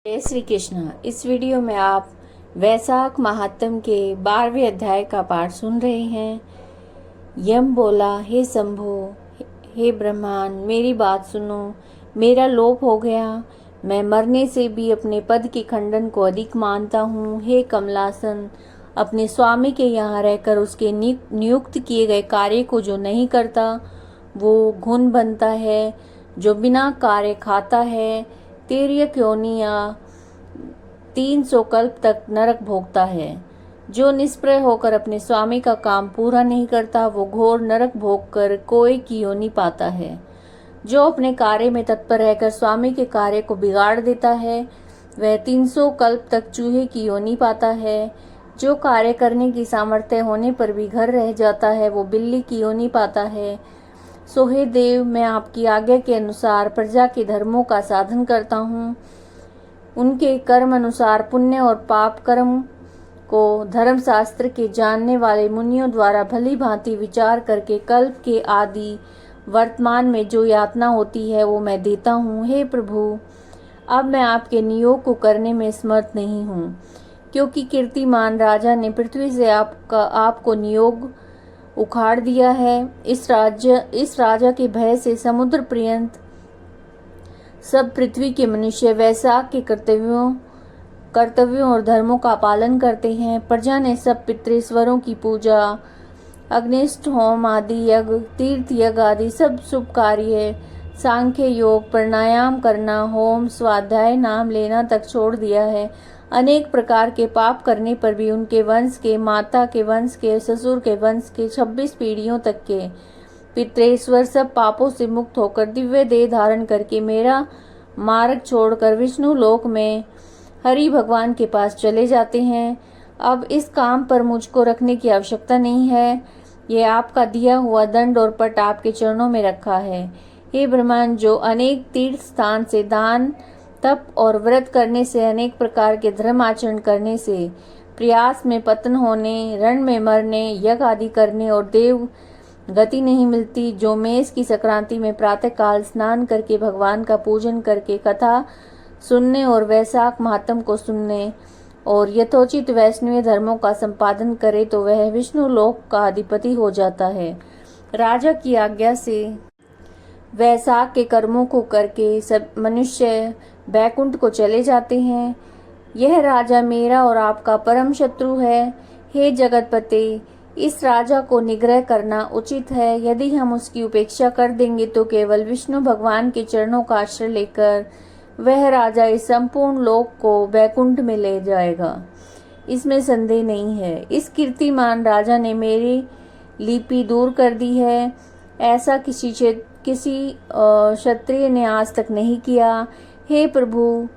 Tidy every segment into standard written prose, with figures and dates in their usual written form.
जय श्री कृष्ण। इस वीडियो में आप वैशाख महात्म के 12वें अध्याय का पाठ सुन रहे हैं। यम बोला, हे शंभो, हे ब्रह्मांड, मेरी बात सुनो। मेरा लोप हो गया। मैं मरने से भी अपने पद के खंडन को अधिक मानता हूँ। हे कमलासन, अपने स्वामी के यहाँ रहकर उसके नियुक्त किए गए कार्य को जो नहीं करता वो घुन बनता है। जो बिना कार्य खाता है तेरी योनिया 300 कल्प तक नरक भोगता है। जो निष्प्रय होकर अपने स्वामी का काम पूरा नहीं करता वो घोर नरक भोग कर कोई की योनि पाता है। जो अपने कार्य में तत्पर रहकर स्वामी के कार्य को बिगाड़ देता है वह 300 कल्प तक चूहे की योनि पाता है। जो कार्य करने की सामर्थ्य होने पर भी घर रह जाता है वो बिल्ली की योनि पाता है। सो हे देव, मैं आपकी आज्ञा के अनुसार प्रजा के धर्मों का साधन करता हूँ। उनके कर्म अनुसार पुण्य और पाप कर्म को धर्मशास्त्र के जानने वाले मुनियों द्वारा भली भांति विचार करके कल्प के आदि वर्तमान में जो यातना होती है वो मैं देता हूँ। हे प्रभु, अब मैं आपके नियोग को करने में समर्थ नहीं हूँ, क्योंकि कीर्तिमान राजा ने पृथ्वी से आपको नियोग उखाड़ दिया है। इस राजा के भय से समुद्र पर्यंत सब पृथ्वी के मनुष्य वैशाख के कर्तव्यों और धर्मों का पालन करते हैं। प्रजा ने सब पितृश्वरों की पूजा, अग्निष्ठ होम आदि यज्ञ, तीर्थ यज्ञ आदि सब शुभ कार्य, सांख्य योग, प्राणायाम करना, होम, स्वाध्याय, नाम लेना तक छोड़ दिया है। अनेक प्रकार के पाप करने पर भी उनके वंश के, माता के वंश के, ससुर के वंश के 26 पीढ़ियों तक के पितृश्वर सब पापों से मुक्त होकर दिव्य देह धारण करके मेरा मार्ग छोड़कर विष्णु लोक में हरि भगवान के पास चले जाते हैं। अब इस काम पर मुझको रखने की आवश्यकता नहीं है। ये आपका दिया हुआ दंड और पट आपके चरणों में रखा है। हे ब्रह्मांड, जो अनेक तीर्थ स्थान से दान, तप और व्रत करने से, अनेक प्रकार के धर्म आचरण करने से, प्रयास में पतन होने, रण में मरने, यज्ञ आदि करने और देव गति नहीं मिलती, जो मेष की संक्रांति में प्रातः काल स्नान करके भगवान का पूजन करके कथा सुनने और वैशाख महात्म को सुनने और यथोचित वैष्णवीय धर्मों का संपादन करे तो वह विष्णु लोक का अधिपति हो जाता है। राजा की आज्ञा से वैशाख के कर्मों को करके सब मनुष्य बैकुंठ को चले जाते हैं। यह राजा मेरा और आपका परम शत्रु है। हे जगतपते, इस राजा को निग्रह करना उचित है। यदि हम उसकी उपेक्षा कर देंगे तो केवल विष्णु भगवान के चरणों का आश्रय लेकर वह राजा इस संपूर्ण लोक को बैकुंठ में ले जाएगा, इसमें संदेह नहीं है। इस कीर्तिमान राजा ने मेरी लिपि दूर कर दी है। ऐसा किसी क्षत्रिय ने आज तक नहीं किया। हे प्रभु,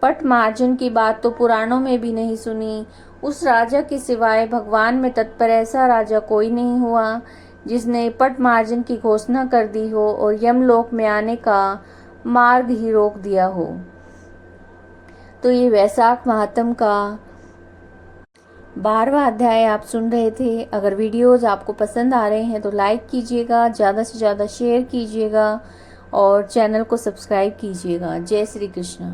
पट मार्जन की बात तो पुराणों में भी नहीं सुनी। उस राजा के सिवाय भगवान में तत्पर ऐसा राजा कोई नहीं हुआ जिसने पट मार्जन की घोषणा कर दी हो और यमलोक में आने का मार्ग ही रोक दिया हो। तो ये वैशाख महात्म का 12वां अध्याय आप सुन रहे थे। अगर वीडियोज आपको पसंद आ रहे हैं तो लाइक कीजिएगा, ज़्यादा से ज़्यादा शेयर कीजिएगा और चैनल को सब्सक्राइब कीजिएगा। जय श्री कृष्ण।